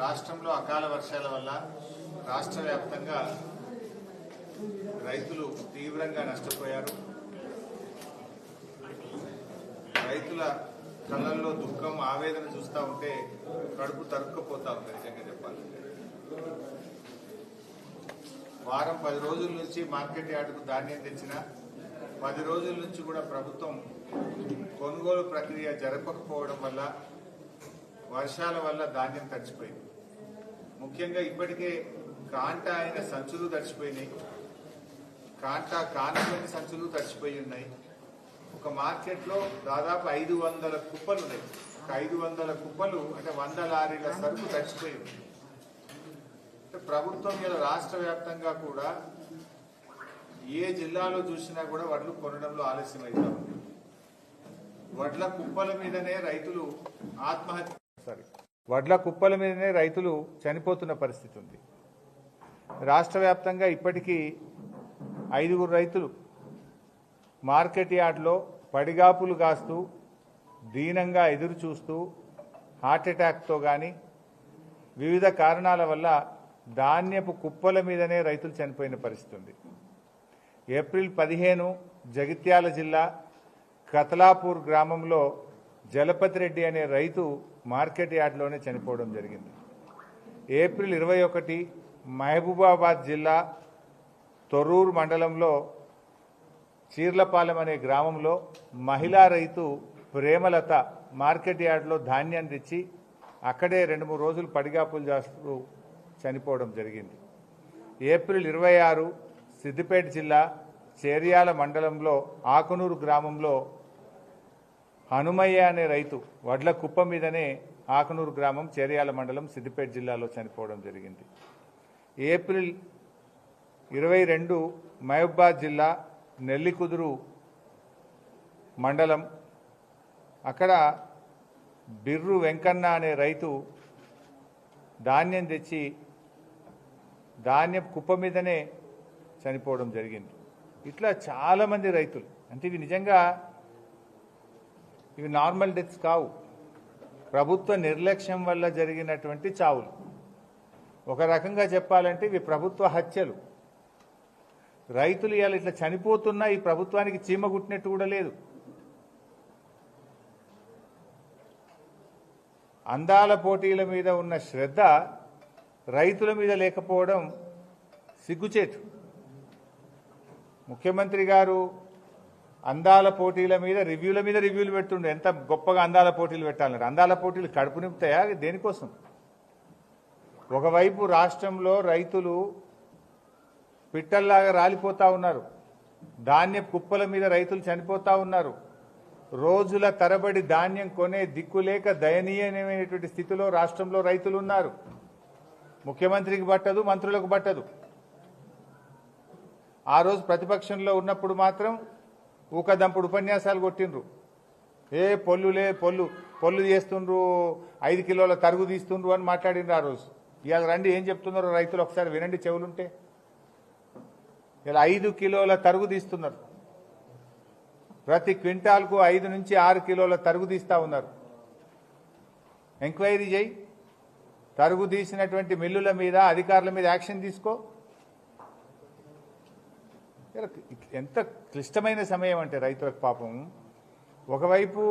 రాష్ట్రంలో అకాల వర్షాల వల్ల రాష్ట్ర వ్యాప్తంగా రైతులు తీవ్రంగా నష్టపోయారు. రైతుల కళ్ళల్లో దుఃఖం, ఆవేదన చూస్తూ ఉంటే కడుపు తరుక్కుపోతా ఉంది. నిజంగా చెప్పాలంటే వారం 10 రోజుల నుంచి మార్కెట్ యార్డుకు ధాన్యం తెచ్చిన 10 రోజుల నుంచి కూడా ప్రభుత్వం కొనుగోలు ప్రక్రియ జరపకపోవడం వల్ల వర్షాల వల్ల ధాన్యం తడిచిపోయింది. ముఖ్యంగా ఇప్పటికే కాంటా అయిన సంచులు తడిచిపోయినాయి, కాంటా కానటువంటి సంచులు తడిచిపోయి ఉన్నాయి. ఒక మార్కెట్లో దాదాపు 500 కుప్పలు ఉన్నాయి. 500 కుప్పలు అంటే 100 లారీల సరుకు తడిచిపోయింది. ప్రభుత్వం మీద రాష్ట్ర వ్యాప్తంగా కూడా ఏ జిల్లాలో చూసినా కూడా వడ్లు కొనడంలో ఆలస్యం అవుతా ఉంది. వడ్ల కుప్పల మీదనే రైతులు వడ్ల కుప్పల మీదనే రైతులు చనిపోతున్న పరిస్థితి ఉంది. రాష్ట్ర వ్యాప్తంగా ఇప్పటికీ 5 రైతులు మార్కెట్ యార్డ్లో పడిగాపులు కాస్తూ దీనంగా ఎదురు చూస్తూ హార్ట్అటాక్తో కానీ వివిధ కారణాల వల్ల ధాన్యపు కుప్పల మీదనే రైతులు చనిపోయిన పరిస్థితి ఉంది. ఏప్రిల్ 15 జగిత్యాల జిల్లా కతలాపూర్ గ్రామంలో జలపతి రెడ్డి అనే రైతు మార్కెట్ యార్డ్లోనే చనిపోవడం జరిగింది. ఏప్రిల్ 21 మహబూబాబాద్ జిల్లా తొర్రూరు మండలంలో చీర్లపాలెం అనే గ్రామంలో మహిళా రైతు ప్రేమలత మార్కెట్ యార్డ్లో ధాన్యాన్ని తెచ్చి అక్కడే 2-3 రోజులు పడిగాపులు చేస్తూ చనిపోవడం జరిగింది. ఏప్రిల్ 26 సిద్దిపేట జిల్లా చేర్యాల మండలంలో ఆకునూరు గ్రామంలో హనుమయ్య అనే రైతు వడ్ల కుప్ప మీదనే ఆకునూరు గ్రామం చేర్యాల మండలం సిద్దిపేట జిల్లాలో చనిపోవడం జరిగింది. ఏప్రిల్ 22 మహబూబాబాద్ జిల్లా నెల్లికుదురు మండలం అక్కడ బిర్రు వెంకన్న అనే రైతు ధాన్యం తెచ్చి ధాన్యం కుప్ప మీదనే చనిపోవడం జరిగింది. ఇట్లా చాలామంది రైతులు, అంటే ఇవి నిజంగా ఇవి నార్మల్ డెత్స్ కావు, ప్రభుత్వ నిర్లక్ష్యం వల్ల జరిగినటువంటి చావులు. ఒక రకంగా చెప్పాలంటే ఇవి ప్రభుత్వ హత్యలు. రైతులు ఇవాళ ఇట్లా చనిపోతున్నా ఈ ప్రభుత్వానికి చీమ గుట్టినట్టు కూడా లేదు. అందాల పోటీల మీద ఉన్న శ్రద్ధ రైతుల మీద లేకపోవడం సిగ్గుచేటు. ముఖ్యమంత్రి గారు అందాల పోటీల మీద రివ్యూలు పెడుతుండే, ఎంత గొప్పగా అందాల పోటీలు పెట్టాలన్నారు. అందాల పోటీలు కడుపు నింపుతాయా? దేనికోసం? ఒకవైపు రాష్ట్రంలో రైతులు పిట్టల్లాగా రాలిపోతా ఉన్నారు, ధాన్య కుప్పల మీద రైతులు చనిపోతా ఉన్నారు. రోజుల తరబడి ధాన్యం కొనే దిక్కులేక దయనీయమైనటువంటి స్థితిలో రాష్ట్రంలో రైతులు ఉన్నారు. ముఖ్యమంత్రికి పట్టదు, మంత్రులకు పట్టదు. ఆ రోజు ప్రతిపక్షంలో ఉన్నప్పుడు మాత్రం ఊకదంపుడు ఉపన్యాసాలు కొట్టిండ్రు. పొల్లు చేస్తుండ్రు, 5 కిలోల తరుగు తీస్తుండ్రు అని మాట్లాడిండ్రు ఆ రోజు. ఇవాళ రండి ఏం చెప్తున్నారో రైతులు ఒకసారి వినండి చెవులుంటే. ఇలా 5 కిలోల తరుగు తీస్తున్నారు. ప్రతి క్వింటాల్కు 5 నుంచి 6 కిలోల తరుగు తీస్తూ ఉన్నారు. ఎంక్వైరీ చేయి, తరుగు తీసినటువంటి మిల్లుల మీద అధికారుల మీద యాక్షన్ తీసుకో. ఎంత క్లిష్టమైన సమయం అంటే రైతులకు పాపం. ఒకవైపు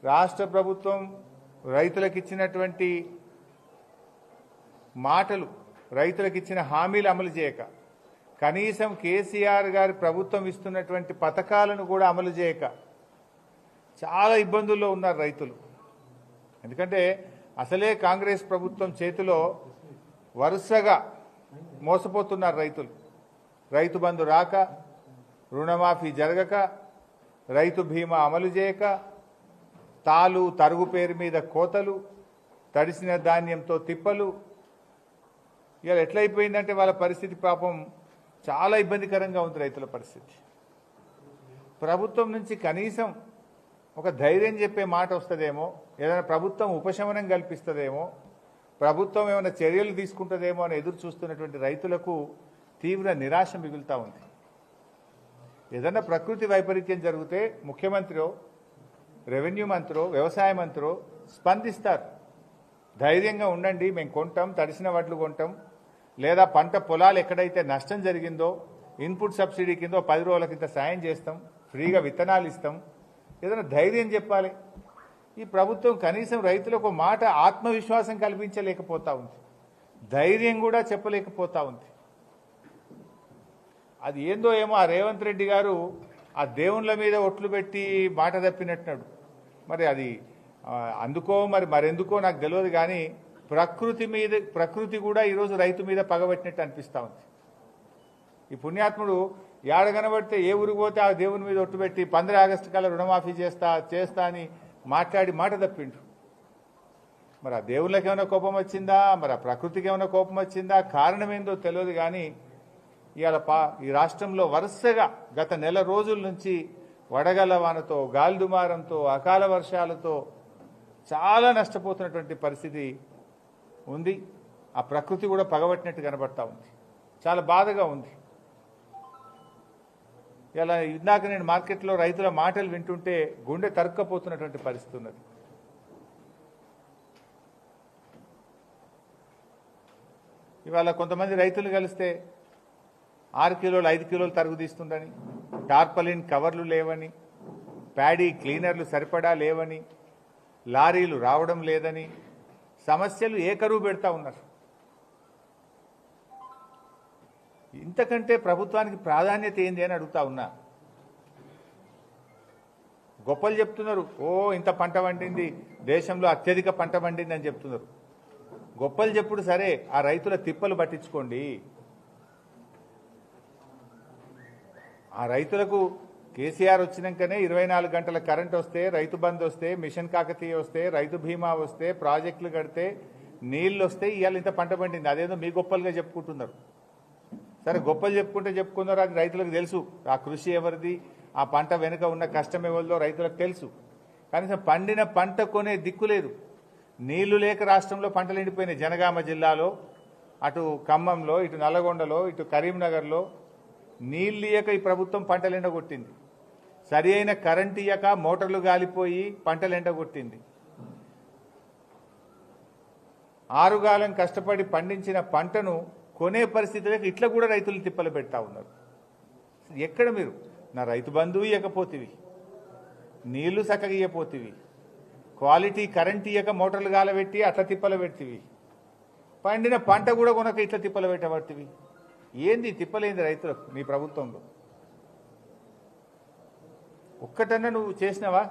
రాష్ట్ర ప్రభుత్వం రైతులకు ఇచ్చినటువంటి మాటలు, రైతులకు ఇచ్చిన హామీలు అమలు చేయక, కనీసం కేసీఆర్ గారి ప్రభుత్వం ఇస్తున్నటువంటి పథకాలను కూడా అమలు చేయక చాలా ఇబ్బందుల్లో ఉన్నారు రైతులు. ఎందుకంటే అసలే కాంగ్రెస్ ప్రభుత్వం చేతిలో వరుసగా మోసపోతున్నారు రైతులు. రైతు బంధు రాక, రుణమాఫీ జరగక, రైతు బీమా అమలు చేయక, తరుగు పేరు మీద కోతలు, తడిసిన ధాన్యంతో తిప్పలు. ఇవాళ ఎట్లయిపోయిందంటే వాళ్ళ పరిస్థితి పాపం చాలా ఇబ్బందికరంగా ఉంది రైతుల పరిస్థితి. ప్రభుత్వం నుంచి కనీసం ఒక ధైర్యం చెప్పే మాట వస్తుందేమో, ఏదైనా ప్రభుత్వం ఉపశమనం కల్పిస్తుందేమో, ప్రభుత్వం ఏమైనా చర్యలు తీసుకుంటుందేమో అని ఎదురు చూస్తున్నటువంటి రైతులకు తీవ్ర నిరాశ మిగులుతూ ఉంది. ఏదన్నా ప్రకృతి వైపరీత్యం జరిగితే ముఖ్యమంత్రో, రెవెన్యూ మంత్రో, వ్యవసాయ మంత్రో స్పందిస్తారు. ధైర్యంగా ఉండండి, మేము కొంటాం, తడిసిన వడ్లు కొంటాం, లేదా పంట పొలాలు ఎక్కడైతే నష్టం జరిగిందో ఇన్పుట్ సబ్సిడీ కింద 10 రోజుల కింద సాయం చేస్తాం, ఫ్రీగా విత్తనాలు ఇస్తాం, ఏదైనా ధైర్యం చెప్పాలి. ఈ ప్రభుత్వం కనీసం రైతులకు ఒక మాట ఆత్మవిశ్వాసం కల్పించలేకపోతా ఉంది, ధైర్యం కూడా చెప్పలేకపోతా ఉంది. అది ఏందో ఏమో ఆ రేవంత్ రెడ్డి గారు ఆ దేవుళ్ళ మీద ఒట్లు పెట్టి మాట తప్పినట్టున్నాడు. మరి అది అందుకో మరెందుకో నాకు తెలియదు, కానీ ప్రకృతి కూడా ఈరోజు రైతు మీద పగబట్టినట్టు అనిపిస్తూ ఉంది. ఈ పుణ్యాత్ముడు ఏడ కనబడితే ఏ ఊరికి పోతే ఆ దేవుని మీద ఒట్టు పెట్టి 15 ఆగస్టు కల్లా రుణమాఫీ చేస్తా అని మాట్లాడి మాట తప్పిండు. మరి ఆ దేవుళ్ళకి ఏమైనా కోపం వచ్చిందా, మరి ఆ ప్రకృతికి ఏమైనా కోపం వచ్చిందా, కారణం ఏందో తెలియదు. కానీ ఇవాళ ఈ రాష్ట్రంలో వరుసగా గత నెల రోజుల నుంచి వడగళ్ల వానతో, గాలి దుమారంతో, అకాల వర్షాలతో చాలా నష్టపోతున్నటువంటి పరిస్థితి ఉంది. ఆ ప్రకృతి కూడా పగబట్టినట్టు కనబడతా ఉంది, చాలా బాధగా ఉంది. ఇలా ఇందాక నేను మార్కెట్లో రైతుల మాటలు వింటుంటే గుండె తరుక్కపోతున్నటువంటి పరిస్థితి ఉన్నది. ఇవాళ కొంతమంది రైతులు కలిస్తే 6 కిలోలు 5 కిలోలు తరుగు తీస్తుండని, టార్పలిన్ కవర్లు లేవని, ప్యాడీ క్లీనర్లు సరిపడా లేవని, లారీలు రావడం లేదని సమస్యలు ఏకరువు పెడతా ఉన్నారు. ఇంతకంటే ప్రభుత్వానికి ప్రాధాన్యత ఏంది అని అడుగుతా ఉన్నా. గొప్పలు చెప్తున్నారు, ఇంత పంట పండింది, దేశంలో అత్యధిక పంట పండింది అని చెప్తున్నారు. గొప్పలు చెప్పుడు సరే, ఆ రైతుల తిప్పలు పట్టించుకోండి. ఆ రైతులకు కేసీఆర్ వచ్చినాకనే 24 గంటల కరెంట్ వస్తే, రైతు బంద్ వస్తే, మిషన్ కాకతీయ వస్తే, రైతు బీమా వస్తే, ప్రాజెక్టులు కడితే, నీళ్లు వస్తే ఇవాళ ఇంత పంట పండింది. అదేదో మీ గొప్పలుగా చెప్పుకుంటున్నారు. సరే, గొప్పలు చెప్పుకున్నారు, అది రైతులకు తెలుసు. ఆ కృషి ఎవరిది, ఆ పంట వెనుక ఉన్న కష్టం ఎవరిదో రైతులకు తెలుసు. కనీసం పండిన పంట కొనే దిక్కు లేదు. నీళ్లు లేక రాష్ట్రంలో పంటలు ఎండిపోయినాయి. జనగామ జిల్లాలో, అటు ఖమ్మంలో, ఇటు నల్లగొండలో, ఇటు కరీంనగర్లో నీళ్ళు ఇయ్యక ఈ ప్రభుత్వం పంటలు ఎండగొట్టింది. సరి అయిన కరెంట్ ఇయ్యక మోటార్లు గాలిపోయి పంటలు ఎండగొట్టింది. ఆరుగాలం కష్టపడి పండించిన పంటను కొనే పరిస్థితులకు ఇట్లా కూడా రైతులు తిప్పలు పెడతా ఉన్నారు. ఎక్కడ మీరు నా రైతు బంధువు ఇవ్వకపోతివి, నీళ్లు చక్కగా ఇవ్వపోతివి, క్వాలిటీ కరెంట్ ఇయ్యక మోటార్లు గాలబెట్టి అట్లా తిప్పలు పెడతీవి, పండిన పంట కూడా కొనక ఇట్లా తిప్పలు పెట్టబడుతుంది. ఏంది తిప్పలేంది రైతులకు నీ ప్రభుత్వంలో? ఒక్కటన్నా నువ్వు చేసినావా?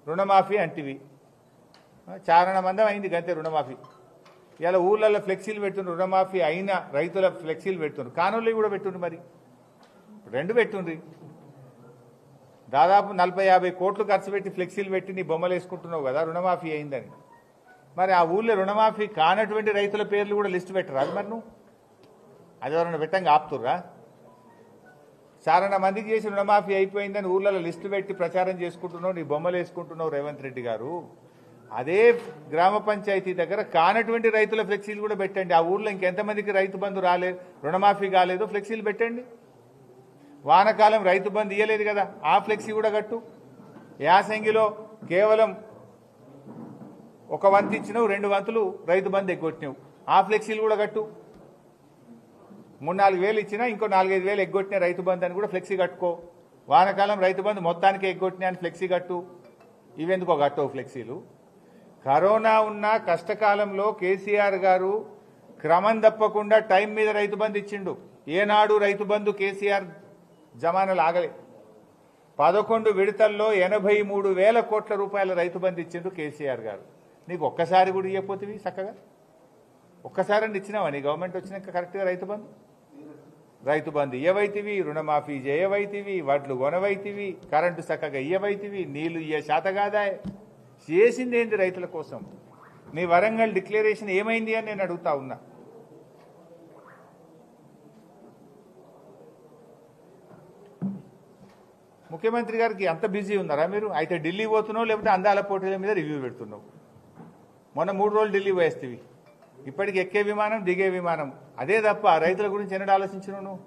రుణమాఫీ అంటివి, చారణమందం అయింది గంతే రుణమాఫీ. ఇలా ఊళ్ళల్లో ఫ్లెక్సీలు పెట్టుండ్రు, రుణమాఫీ అయినా రైతుల ఫ్లెక్సీలు పెడుతుండ్రు, కానోళ్ళు కూడా పెట్టుండ్రు. మరి 2 పెట్టుండ్రి. దాదాపు 40-50 కోట్లు ఖర్చు పెట్టి ఫ్లెక్సీలు పెట్టి నీ బొమ్మలు వేసుకుంటున్నావు కదా రుణమాఫీ అయిందని. మరి ఆ ఊళ్ళో రుణమాఫీ కానటువంటి రైతుల పేర్లు కూడా లిస్టు పెట్టరా? అది మరి నువ్వు అది ఎవరన్నా పెట్టంగా ఆపుతుర్రా? చారణ మందికి చేసి రుణమాఫీ అయిపోయిందని ఊళ్ళలో లిస్టు పెట్టి ప్రచారం చేసుకుంటున్నావు, నీ బొమ్మలు వేసుకుంటున్నావు రేవంత్ రెడ్డి గారు. అదే గ్రామ పంచాయతీ దగ్గర కానటువంటి రైతుల ఫ్లెక్సీలు కూడా పెట్టండి. ఆ ఊర్లో ఇంకెంతమందికి రైతు బంధు రాలేదు, రుణమాఫీ కాలేదో ఫ్లెక్సీలు పెట్టండి. వానకాలం రైతు బంధు ఇయ్యలేదు కదా, ఆ ఫ్లెక్సీ కూడా కట్టు. యాసంగిలో కేవలం 1 వంతు ఇచ్చినావు, 2 వంతులు రైతు బంధు ఎగ్గొట్టినావు, ఆ ఫ్లెక్సీలు కూడా కట్టు. 3-4 వేలు ఇచ్చినా ఇంకో 4-5 వేలు ఎగ్గొట్టిన రైతు బంధు అని కూడా ఫ్లెక్సీ కట్టుకో. వానకాలం రైతు బంధు మొత్తానికి ఎగ్గొట్టినా అని ఫ్లెక్సీ కట్టు. ఇవెందుకో కట్టవు ఫ్లెక్సీలు. కరోనా ఉన్న కష్టకాలంలో కేసీఆర్ గారు క్రమం తప్పకుండా టైం మీద రైతు బంధు ఇచ్చిండు. ఏనాడు రైతు బంధు కేసీఆర్ జమానాలు ఆగలే. 11 విడతల్లో 83,000 కోట్ల రూపాయల రైతు బంధు ఇచ్చిండు కేసీఆర్ గారు. నీకు ఒక్కసారి కూడా ఇవ్వకపోతేవి చక్కగా? ఒక్కసారి ఇచ్చినావా నీ గవర్నమెంట్ వచ్చినాక కరెక్ట్గా రైతు బంధు ఇయ్యవైతివి, రుణమాఫీ చేయవైతివి, వడ్లు కొనవైతివి, కరెంటు చక్కగా ఇయ్యవైతివి, నీళ్లు ఇయ్య శాతగాదా? చేసింది ఏంది రైతుల కోసం? నీ వరంగల్ డిక్లరేషన్ ఏమైంది అని నేను అడుగుతా ఉన్నా. ముఖ్యమంత్రి గారికి అంత బిజీ ఉన్నారా మీరు? అయితే ఢిల్లీ పోతున్నావు, లేకపోతే అందాల పోటీల మీద రివ్యూ పెడుతున్నావు. మొన్న 3 రోజులు ఢిల్లీ పోయేస్తేవి, ఇప్పటికి ఎక్కే విమానం దిగే విమానం అదే తప్ప రైతుల గురించి ఎన్నడూ ఆలోచించినావు నువ్వు?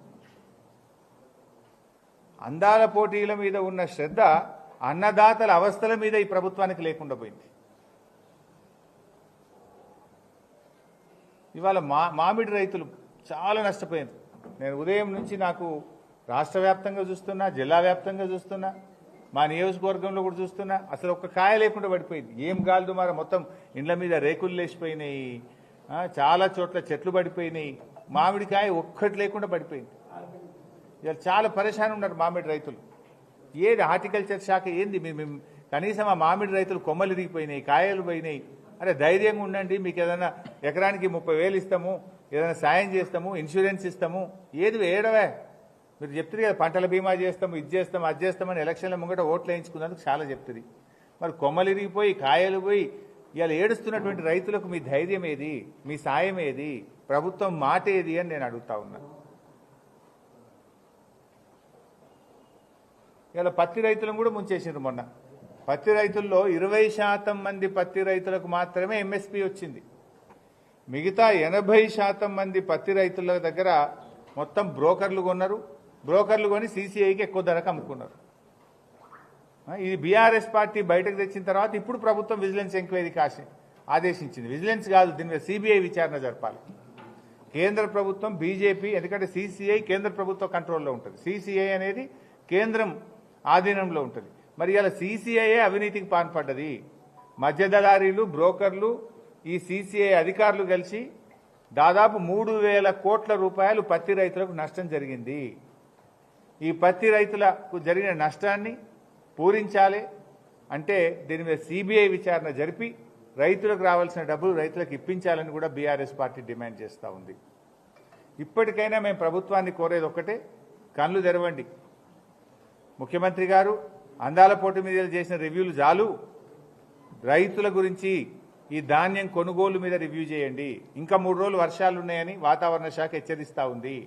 అందాల పోటీల మీద ఉన్న శ్రద్ధ అన్నదాతల అవస్థల మీద ఈ ప్రభుత్వానికి లేకుండా పోయింది. ఇవాళ మామిడి రైతులు చాలా నష్టపోయారు. నేను ఉదయం నుంచి నాకు రాష్ట్ర వ్యాప్తంగా చూస్తున్నా, జిల్లా వ్యాప్తంగా చూస్తున్నా, మా నియోజకవర్గంలో కూడా చూస్తున్నా, అసలు ఒక్క కాయ లేకుండా పడిపోయింది. ఏం గాలి దుమార, మొత్తం ఇండ్ల మీద రేకులు లేచిపోయినాయి, చాలా చోట్ల చెట్లు పడిపోయినాయి, మామిడికాయ ఒక్కటి లేకుండా పడిపోయింది. ఇవాళ చాలా పరేషాన్ ఉన్నారు మామిడి రైతులు. ఏది హార్టికల్చర్ శాఖ ఏంది? మేము కనీసం ఆ మామిడి రైతులు కొమ్మలు ఇరిగిపోయినాయి, కాయలు పోయినాయి. అరే ధైర్యంగా ఉండండి, మీకు ఏదైనా ఎకరానికి 30,000 ఇస్తాము, ఏదైనా సాయం చేస్తాము, ఇన్సూరెన్స్ ఇస్తాము, ఏది వేయడమే. మీరు చెప్తుంది కదా పంటల బీమా చేస్తాము, ఇది చేస్తాము, అది చేస్తామని ఎలక్షన్ల ముంగట ఓట్లు వేయించుకున్నందుకు చాలా చెప్తుంది. మరి కొమ్మలు ఇరిగిపోయి కాయలు పోయి ఇవాళ ఏడుస్తున్నటువంటి రైతులకు మీ ధైర్యం ఏది? మీ సాయం ఏది? ప్రభుత్వం మాట ఏది అని నేను అడుగుతా ఉన్నా. ఇలా పత్తి రైతులను కూడా ముంచేసిండ్రు. మొన్న పత్తి రైతుల్లో 20% మంది పత్తి రైతులకు మాత్రమే ఎంఎస్పీ వచ్చింది. మిగతా 80% మంది పత్తి రైతుల దగ్గర మొత్తం బ్రోకర్లు కొన్నారు. బ్రోకర్లు కొని సీసీఐకి ఎక్కువ ధరకు అమ్ముకున్నారు. ఇది బీఆర్ఎస్ పార్టీ బయటకు తెచ్చిన తర్వాత ఇప్పుడు ప్రభుత్వం విజిలెన్స్ ఎంక్వైరీకి ఆదేశించింది. విజిలెన్స్ కాదు, దీని మీద సిబిఐ విచారణ జరపాలి. కేంద్ర ప్రభుత్వం బీజేపీ, ఎందుకంటే సీసీఐ కేంద్ర ప్రభుత్వ కంట్రోల్లో ఉంటుంది, సీసీఐ అనేది కేంద్రం ఆధీనంలో ఉంటుంది. మరి ఇలా సీసీఐఏ అవినీతికి పాల్పడ్డది. మధ్య దళారీలు, బ్రోకర్లు, ఈ సీసీఐ అధికారులు కలిసి దాదాపు 3,000 కోట్ల రూపాయలు పత్తి రైతులకు నష్టం జరిగింది. ఈ పత్తి రైతులకు జరిగిన నష్టాన్ని పూరించాలి అంటే దీని మీద సిబిఐ విచారణ జరిపి రైతులకు రావాల్సిన డబ్బులు రైతులకు ఇప్పించాలని కూడా బీఆర్ఎస్ పార్టీ డిమాండ్ చేస్తూ ఉంది. ఇప్పటికైనా మేము ప్రభుత్వాన్ని కోరేది ఒక్కటే, కళ్ళు తెరవండి. ముఖ్యమంత్రి గారు అందాల పోటీ మీద చేసిన రివ్యూలు చాలు, రైతుల గురించి ఈ ధాన్యం కొనుగోలు మీద రివ్యూ చేయండి. ఇంకా 3 రోజులు వర్షాలు ఉన్నాయని వాతావరణ శాఖ హెచ్చరిస్తూ ఉంది.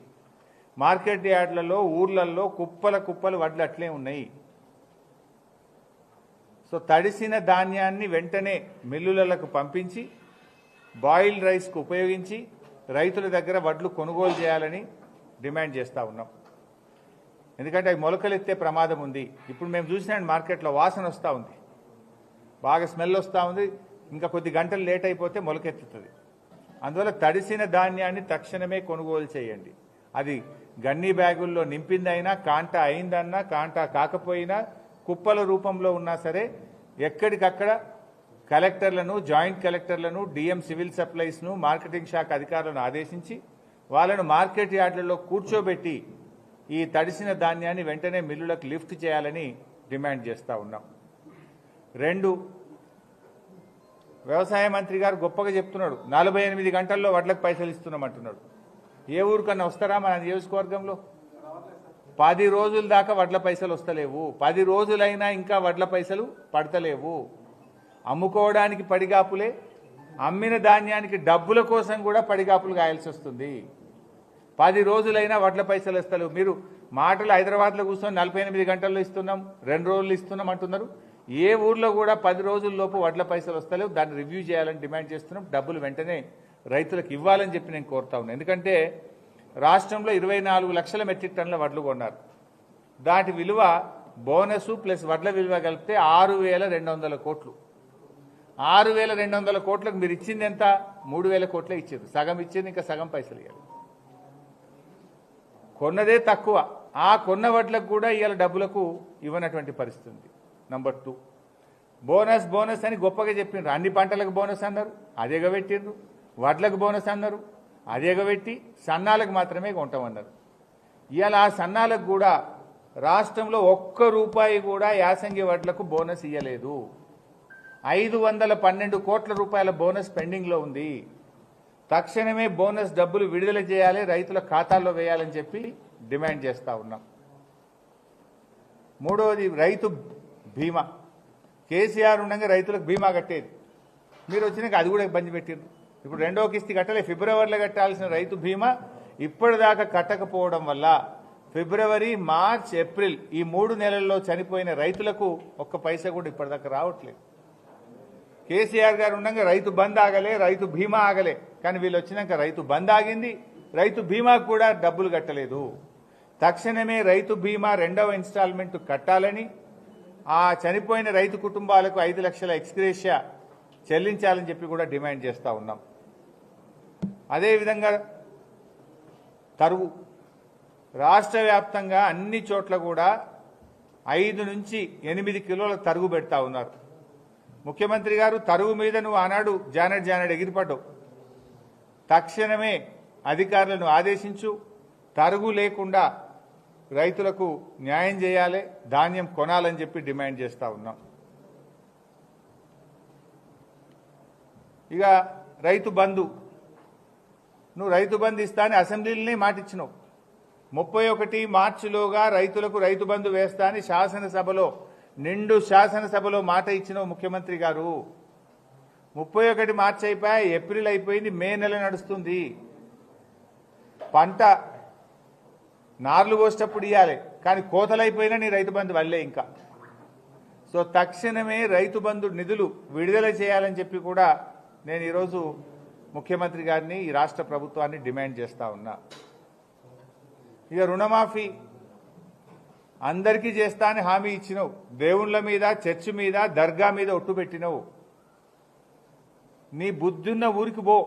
మార్కెట్ యార్డ్లలో, ఊర్లలో కుప్పలు వడ్లు అట్లే ఉన్నాయి. సో తడిసిన ధాన్యాన్ని వెంటనే మిల్లులకు పంపించి బాయిల్డ్ రైస్కు ఉపయోగించి రైతుల దగ్గర వడ్లు కొనుగోలు చేయాలని డిమాండ్ చేస్తూ ఉన్నాం. ఎందుకంటే అవి మొలకలెత్తే ప్రమాదం ఉంది. ఇప్పుడు మేము చూసినాం మార్కెట్లో వాసన వస్తూ ఉంది, బాగా స్మెల్ వస్తూ ఉంది. ఇంకా కొద్ది గంటలు లేట్ అయిపోతే మొలకెత్తుతుంది. అందువల్ల తడిసిన ధాన్యాన్ని తక్షణమే కొనుగోలు చేయండి. అది గన్నీ బ్యాగుల్లో నింపిందైనా, కాంటా అయిందన్నా, కాంటా కాకపోయినా, కుప్పల రూపంలో ఉన్నా సరే ఎక్కడికక్కడ కలెక్టర్లను, జాయింట్ కలెక్టర్లను, డిఎం సివిల్ సప్లైస్ను, మార్కెటింగ్ శాఖ అధికారులను ఆదేశించి వాళ్ళను మార్కెట్ యార్డులలో కూర్చోబెట్టి ఈ తడిసిన ధాన్యాన్ని వెంటనే మిల్లులకు లిఫ్ట్ చేయాలని డిమాండ్ చేస్తూ ఉన్నాం. 2, వ్యవసాయ మంత్రి గారు గొప్పగా చెప్తున్నాడు, 48 గంటల్లో వడ్లకు పైసలు ఇస్తున్నామంటున్నాడు. ఏ ఊరికన్నా వస్తారా మన నియోజకవర్గంలో? 10 రోజుల దాకా వడ్ల పైసలు వస్తలేవు. 10 రోజులైనా ఇంకా వడ్ల పైసలు పడతలేవు. అమ్ముకోవడానికి పడిగాపులే, అమ్మిన ధాన్యానికి డబ్బుల కోసం కూడా పడిగాపులు గాయాల్సి వస్తుంది. 10 రోజులైనా వడ్ల పైసలు వస్తలేవు. మీరు మాటలు హైదరాబాద్లో కూర్చొని 48 గంటల్లో ఇస్తున్నాం, 2 రోజులు ఇస్తున్నాం అంటున్నారు. ఏ ఊర్లో కూడా 10 రోజుల్లోపు వడ్ల పైసలు వస్తలేవు. దాన్ని రివ్యూ చేయాలని డిమాండ్ చేస్తున్నాం. డబ్బులు వెంటనే రైతులకు ఇవ్వాలని చెప్పి నేను కోరుతా ఉన్నాను. ఎందుకంటే రాష్ట్రంలో 24 లక్షల మెట్రిక్ టన్నుల వడ్లు కొన్నారు. దాటి విలువ బోనసు ప్లస్ వడ్ల విలువ కలిపితే 6,200 కోట్లు. 6,200 కోట్లకు మీరు ఇచ్చింది ఎంత? 3,000 కోట్లే ఇచ్చారు. సగం ఇచ్చింది, ఇంకా సగం పైసలు ఇవ్వాలి. కొన్నదే తక్కువ. ఆ కొన్న వడ్లకు కూడా ఇవాళ డబ్బులకు ఇవ్వనటువంటి పరిస్థితి. నంబర్ 2, బోనస్ అని గొప్పగా చెప్పిండ్రు. అన్ని పంటలకు బోనస్ అన్నారు, అదే ఎగబెట్టిండ్రు. వడ్లకు బోనస్ అన్నారు, అది ఎగబెట్టి సన్నాలకు మాత్రమే కొంటామన్నారు. ఇవాళ ఆ సన్నాలకు కూడా రాష్ట్రంలో ₹1 కూడా యాసంగి వడ్లకు బోనస్ ఇవ్వలేదు. 512 కోట్ల రూపాయల బోనస్ పెండింగ్లో ఉంది. తక్షణమే బోనస్ డబ్బులు విడుదల చేయాలి, రైతుల ఖాతాల్లో వేయాలని చెప్పి డిమాండ్ చేస్తూ ఉన్నాం. 3వది రైతు బీమా. కేసీఆర్ ఉండగా రైతులకు బీమా కట్టేది. మీరు వచ్చినాక అది కూడా ఇబ్బంది పెట్టిండ్రు. ఇప్పుడు 2వ కిస్తీ కట్టలే, ఫిబ్రవరిలో కట్టాల్సిన రైతు బీమా ఇప్పటిదాకా కట్టకపోవడం వల్ల ఫిబ్రవరి, మార్చ్, ఏప్రిల్ ఈ 3 నెలల్లో చనిపోయిన రైతులకు ఒక్క పైసా కూడా ఇప్పటిదాకా రావట్లేదు. కేసీఆర్ గారు ఉండగా రైతు బంద్ ఆగలే, రైతు బీమా ఆగలే. కానీ వీళ్ళు వచ్చినాక రైతు బంద్ ఆగింది, రైతు బీమాకు కూడా డబ్బులు కట్టలేదు. తక్షణమే రైతు బీమా 2వ ఇన్స్టాల్మెంట్ కట్టాలని, ఆ చనిపోయిన రైతు కుటుంబాలకు 5 లక్షల ఎక్స్గ్రేషియా చెల్లించాలని చెప్పి కూడా డిమాండ్ చేస్తూ ఉన్నాం. అదేవిధంగా తరుగు రాష్ట్ర వ్యాప్తంగా అన్ని చోట్ల కూడా 5 నుంచి 8 కిలోల తరుగు పెడతా ఉన్నారు. ముఖ్యమంత్రి గారు తరుగు మీద నువ్వు ఆనాడు జానెడ్ ఎగిరిపడ్డావు. తక్షణమే అధికారులను ఆదేశించు, తరుగు లేకుండా రైతులకు న్యాయం చేయాలి, ధాన్యం కొనాలని చెప్పి డిమాండ్ చేస్తూ ఉన్నాం. ఇక రైతు బంధు, నువ్వు రైతు బంధు ఇస్తా అని అసెంబ్లీలోనే మాటిచ్చినావు. 31 మార్చిలోగా రైతులకు రైతు బంధు వేస్తా అని శాసనసభలో నిండు శాసనసభలో మాట ఇచ్చినావు ముఖ్యమంత్రి గారు. 31 మార్చి అయిపోయి, ఏప్రిల్ అయిపోయింది, మే నెల నడుస్తుంది. పంట నార్లు పోసేటప్పుడు ఇవ్వాలి, కానీ కోతలైపోయినా నీ రైతు బంధు వల్లే ఇంకా. సో తక్షణమే రైతు బంధు నిధులు విడుదల చేయాలని చెప్పి కూడా నేను ఈరోజు ముఖ్యమంత్రి గారిని, ఈ రాష్ట్ర ప్రభుత్వాన్ని డిమాండ్ చేస్తా ఉన్నా. ఇక రుణమాఫీ అందరికీ చేస్తా అని హామీ ఇచ్చినావు. దేవుళ్ళ మీద, చర్చి మీద, దర్గా మీద ఒట్టు పెట్టినావు. నీ బుద్ధున్న ఊరికి పో.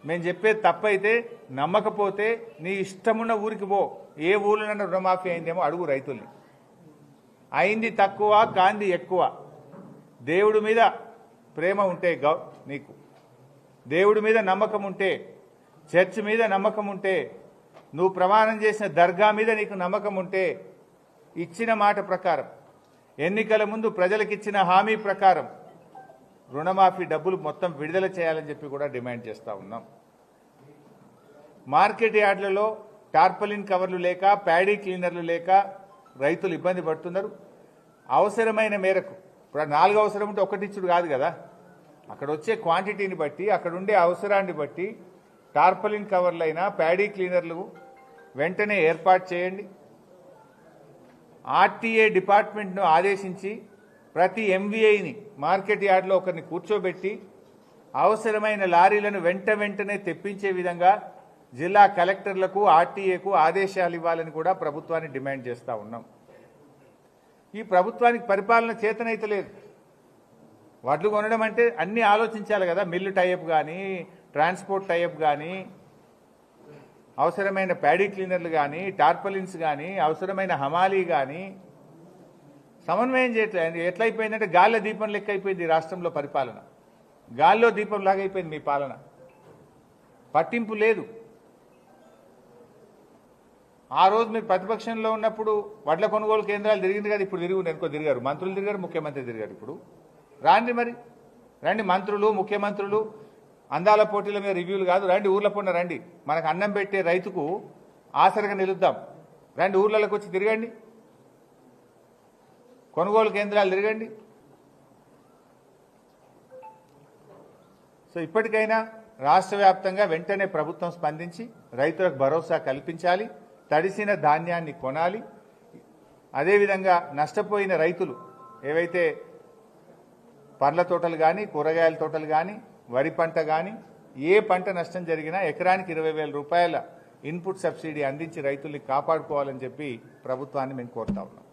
మేము చెప్పేది తప్పైతే, నమ్మకపోతే నీ ఇష్టమున్న ఊరికి పో. ఏ ఊళ్ళో రుణమాఫీ అయిందేమో అడుగు రైతుల్ని. అయింది తక్కువ, కాంది ఎక్కువ. దేవుడి మీద ప్రేమ ఉంటే నీకు, దేవుడి మీద నమ్మకం ఉంటే, చర్చి మీద నమ్మకం ఉంటే, నువ్వు ప్రమాణం చేసిన దర్గా మీద నీకు నమ్మకం ఉంటే, ఇచ్చిన మాట ప్రకారం, ఎన్నికల ముందు ప్రజలకిచ్చిన హామీ ప్రకారం రుణమాఫీ డబ్బులు మొత్తం విడుదల చేయాలని చెప్పి కూడా డిమాండ్ చేస్తూ ఉన్నాం. మార్కెట్ యార్డులలో టార్పలిన్ కవర్లు లేక, ప్యాడీ క్లీనర్లు లేక రైతులు ఇబ్బంది పడుతున్నారు. అవసరమైన మేరకు, ఇప్పుడు 4 అవసరం ఉంటే ఒకటి ఇచ్చుడు కాదు కదా, అక్కడ వచ్చే క్వాంటిటీని బట్టి, అక్కడ ఉండే అవసరాన్ని బట్టి టార్పలిన్ కవర్లైనా, ప్యాడీ క్లీనర్లు వెంటనే ఏర్పాటు చేయండి. ఆర్టీఏ డిపార్ట్మెంట్ను ఆదేశించి ప్రతి ఎంవీఐని మార్కెట్ యార్డ్లో ఒకరిని కూర్చోబెట్టి అవసరమైన లారీలను వెంటనే తెప్పించే విధంగా జిల్లా కలెక్టర్లకు, ఆర్టీఏకు ఆదేశాలు ఇవ్వాలని కూడా ప్రభుత్వాన్ని డిమాండ్ చేస్తూ ఉన్నాం. ఈ ప్రభుత్వానికి పరిపాలన చేతనైతే లేదు. వడ్లు కొనడం అంటే అన్నీ ఆలోచించాలి కదా, మిల్లు టైఅప్ కానీ, ట్రాన్స్పోర్ట్ టైఅప్ కానీ, అవసరమైన ప్యాడీ క్లీనర్లు కానీ, టార్పలిన్స్ కానీ, అవసరమైన హమాలీ కానీ సమన్వయం చేయట్లేదు. ఎట్లయిపోయిందంటే గాల్లో దీపం లెక్క అయిపోయింది రాష్ట్రంలో పరిపాలన. గాల్లో దీపం లాగా అయిపోయింది మీ పాలన. పట్టింపు లేదు. ఆ రోజు మీరు ప్రతిపక్షంలో ఉన్నప్పుడు వడ్ల కొనుగోలు కేంద్రాలు తిరిగింది కదా, ఇప్పుడు తిరిగారు, మంత్రులు తిరిగారు, ముఖ్యమంత్రి తిరిగారు. ఇప్పుడు రండి మంత్రులు, ముఖ్యమంత్రులు, అందాల పోటీల మీద రివ్యూలు కాదు, రండి ఊర్ల పొన్న రండి, మనకు అన్నం పెట్టే రైతుకు ఆసరగా నిలుద్దాం. రండి ఊర్లలోకి వచ్చి తిరగండి, కొనుగోలు కేంద్రాలు తిరగండి. సో ఇప్పటికైనా రాష్ట్ర వ్యాప్తంగా వెంటనే ప్రభుత్వం స్పందించి రైతులకు భరోసా కల్పించాలి, తడిసిన ధాన్యాన్ని కొనాలి. అదేవిధంగా నష్టపోయిన రైతులు ఏవైతే పండ్ల తోటలు కానీ, కూరగాయల తోటలు కానీ, వరి పంట కానీ, ఏ పంట నష్టం జరిగినా ఎకరానికి 20,000 రూపాయల ఇన్పుట్ సబ్సిడీ అందించి రైతుల్ని కాపాడుకోవాలని చెప్పి ప్రభుత్వాన్ని మేము కోరుతా ఉన్నాం.